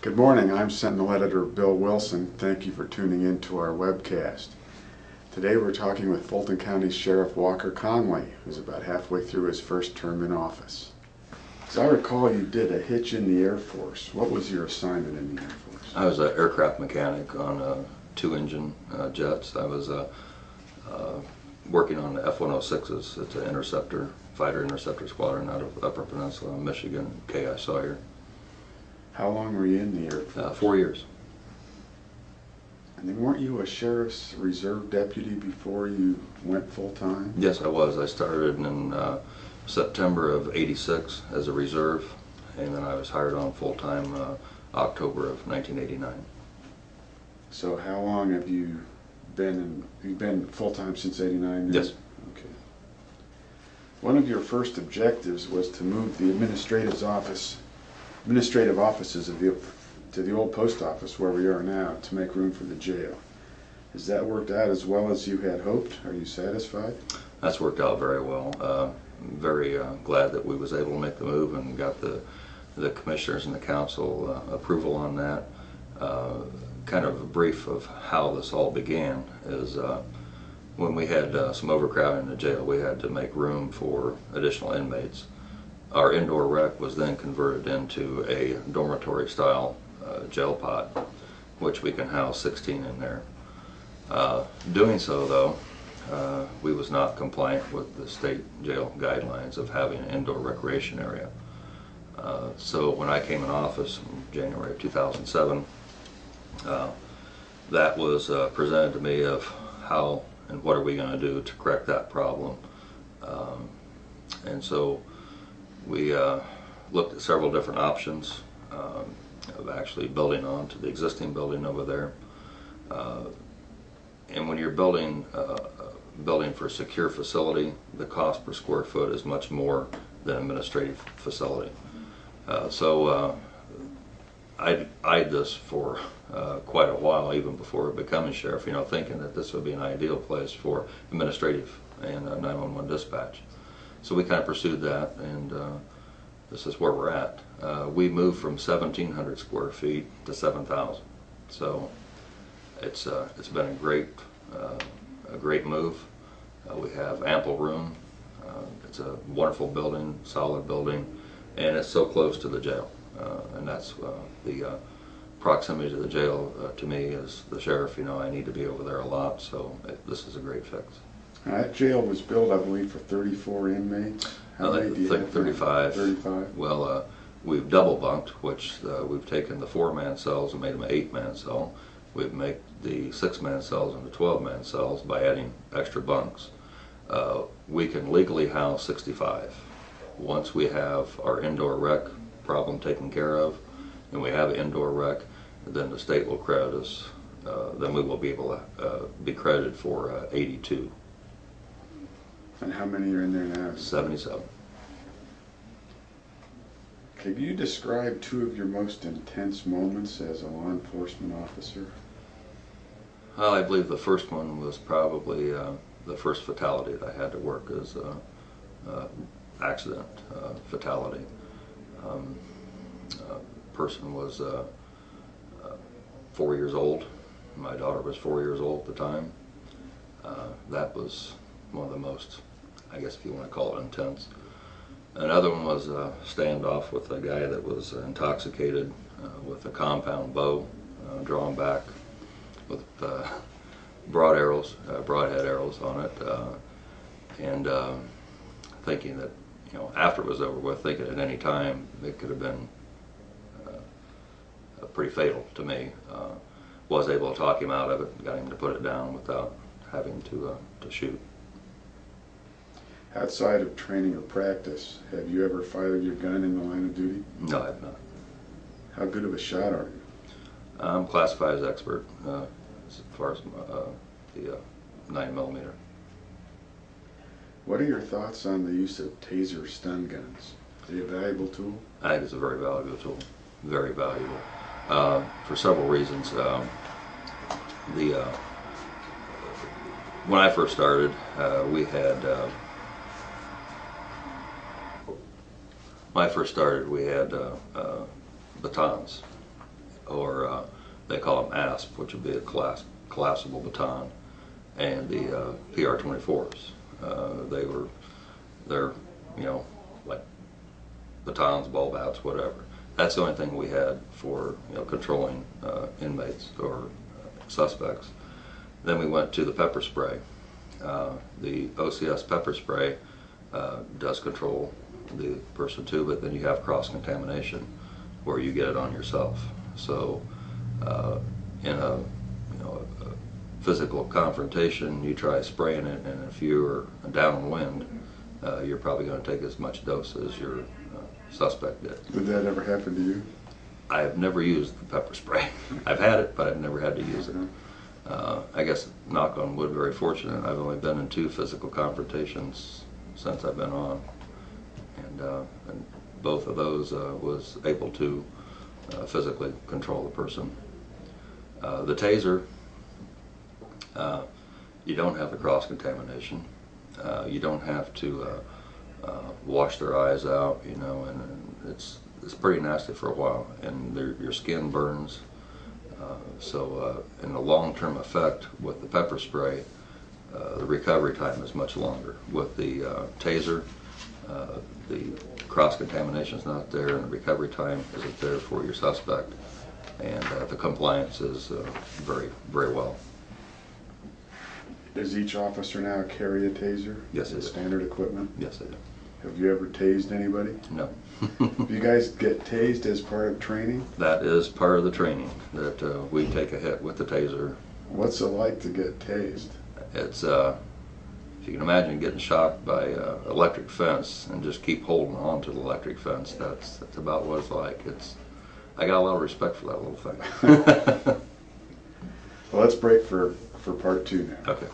Good morning, I'm Sentinel Editor Bill Wilson. Thank you for tuning in to our webcast. Today we're talking with Fulton County Sheriff Walker Conley, who's about halfway through his first term in office. As I recall, you did a hitch in the Air Force. What was your assignment in the Air Force? I was an aircraft mechanic on two-engine jets. I was working on the F-106s. It's an interceptor, fighter interceptor squadron out of Upper Peninsula, Michigan, K.I. Sawyer. How long were you in the Air Force? 4 years. And then weren't you a sheriff's reserve deputy before you went full-time? Yes, I was. I started in September of '86 as a reserve, and then I was hired on full-time October of 1989. So how long have you been you've been full-time since '89? Yes. Okay. One of your first objectives was to move the administrative offices to the old post office where we are now to make room for the jail. Has that worked out as well as you had hoped? Are you satisfied? That's worked out very well. Very glad that we was able to make the move and got the commissioners and the council approval on that. Kind of a brief of how this all began is when we had some overcrowding in the jail, we had to make room for additional inmates. Our indoor rec was then converted into a dormitory style jail pod, which we can house 16 in there. Doing so though, we was not compliant with the state jail guidelines of having an indoor recreation area. So when I came in office in January of 2007, that was presented to me of how and what are we going to do to correct that problem. And so we looked at several different options of actually building on to the existing building over there. And when you're building for a secure facility, the cost per square foot is much more than an administrative facility. So I eyed this for quite a while, even before becoming sheriff, thinking that this would be an ideal place for administrative and 911 dispatch. So we kind of pursued that, and this is where we're at. We moved from 1,700 square feet to 7,000. So it's been a great move. We have ample room. It's a wonderful building, solid building, and it's so close to the jail. And that's the proximity to the jail to me as the sheriff. I need to be over there a lot, so this is a great fix. That jail was built, I believe, for 34 inmates. How many do you have? 35. 35. Well, we've double bunked, which we've taken the 4-man cells and made them an 8-man cell. We've made the 6-man cells into 12-man cells by adding extra bunks. We can legally house 65. Once we have our indoor rec problem taken care of, and we have indoor rec, then the state will credit us. Then we will be able to be credited for 82. And how many are in there now? 77. Could you describe 2 of your most intense moments as a law enforcement officer? Well, I believe the first one was probably the first fatality that I had to work as accident fatality. Person was 4 years old. My daughter was 4 years old at the time. That was one of the most, I guess if you want to call it, intense. Another one was a standoff with a guy that was intoxicated with a compound bow drawn back with broadhead arrows on it, and thinking that, after it was over with, thinking at any time it could have been pretty fatal to me. Was able to talk him out of it, got him to put it down without having to shoot. Outside of training or practice, have you ever fired your gun in the line of duty? No, I have not. How good of a shot are you? I'm classified as expert as far as the 9mm. What are your thoughts on the use of taser stun guns? Are they a valuable tool? I think it's a very valuable tool. Very valuable. For several reasons. When I first started, we had batons, or they call them ASP, which would be a collapsible baton, and the PR-24s. They're like batons, ball bats, whatever. That's the only thing we had for controlling inmates or suspects. Then we went to the pepper spray. The OCS pepper spray does control the person too, but then you have cross-contamination where you get it on yourself. So in a physical confrontation, you try spraying it, and if you're downwind, you're probably going to take as much dose as your suspect did. Did that ever happen to you? I have never used the pepper spray. I've had it, but I've never had to use it. I guess, knock on wood, very fortunate. I've only been in 2 physical confrontations since I've been on, and both of those was able to physically control the person. The taser, you don't have the cross-contamination. You don't have to wash their eyes out, and it's pretty nasty for a while, and your skin burns. So in the long-term effect with the pepper spray, the recovery time is much longer. With the taser, the cross-contamination is not there, and the recovery time isn't there for your suspect, and the compliance is very, very well. Does each officer now carry a taser? Yes, they do. Standard equipment? Yes, they do. Have you ever tased anybody? No. Do you guys get tased as part of training? That is part of the training, that we take a hit with the taser. What's it like to get tased? It's, if you can imagine getting shocked by an electric fence and just keep holding on to the electric fence, that's about what it's like. I got a lot of respect for that little thing. Well, let's break for part 2 now. Okay.